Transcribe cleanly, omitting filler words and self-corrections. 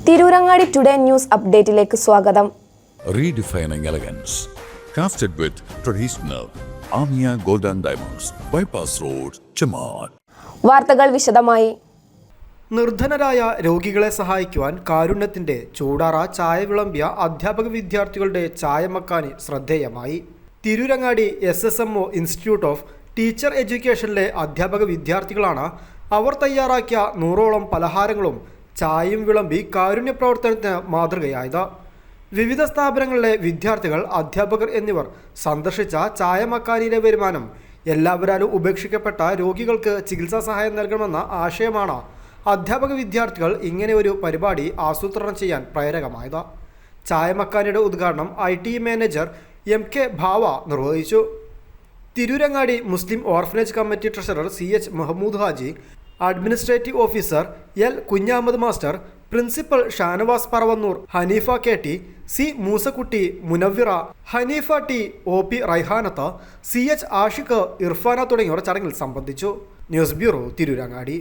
Tirurangadi today news അപ്ഡേറ്റിലേക്ക് സ്വാഗതം. Redefining elegance, crafted with traditional Amia Gold and Diamonds, Bypass Road, Chaman. വാർത്തകൾ വിശദമായി. നിർധനരായ രോഗികളെ സഹായിക്കുവാൻ കാരുണ്യത്തിന്റെ ചൂടാറ ചായ വിളമ്പിയ അധ്യാപക വിദ്യാർത്ഥികളുടെ ചായമക്കാനി ശ്രദ്ധേയമായി. Tirurangadi SSMO institute of teacher എഡ്യൂക്കേഷനിലെ അധ്യാപക വിദ്യാർത്ഥികളാണ് അവർ തയ്യാറാക്കിയ 100ഓളം പലഹാരങ്ങളും ചായയും വിളമ്പി കാരുണ്യ പ്രവർത്തനത്തിന് മാതൃകയായത്. വിവിധ സ്ഥാപനങ്ങളിലെ വിദ്യാർത്ഥികൾ, അധ്യാപകർ എന്നിവർ സന്ദർശിച്ച ചായമക്കാനിയിലെ വരുമാനം എല്ലാവരാലും ഉപേക്ഷിക്കപ്പെട്ട രോഗികൾക്ക് ചികിത്സാ സഹായം നൽകണമെന്ന ആശയമാണ് അധ്യാപക വിദ്യാർത്ഥികൾ ഇങ്ങനെ ഒരു പരിപാടി ആസൂത്രണം ചെയ്യാൻ പ്രേരകമായത്. ചായമക്കാനിയുടെ ഉദ്ഘാടനം IT മാനേജർ MK ഭാവ നിർവഹിച്ചു. Tirurangadi Muslim orphanage committee treasurer CH Muhammad Haji, administrative officer L Kunhammad master, principal Shanavas Paravannur, Haneefa KT, C Moosakutty, Munavvira, Haneefa T, OP Raihanath, CH Ashiq, Irfana തുടങ്ങിയവർ ചടങ്ങിൽ സംബന്ധിച്ചു. News bureau, Tirurangadi.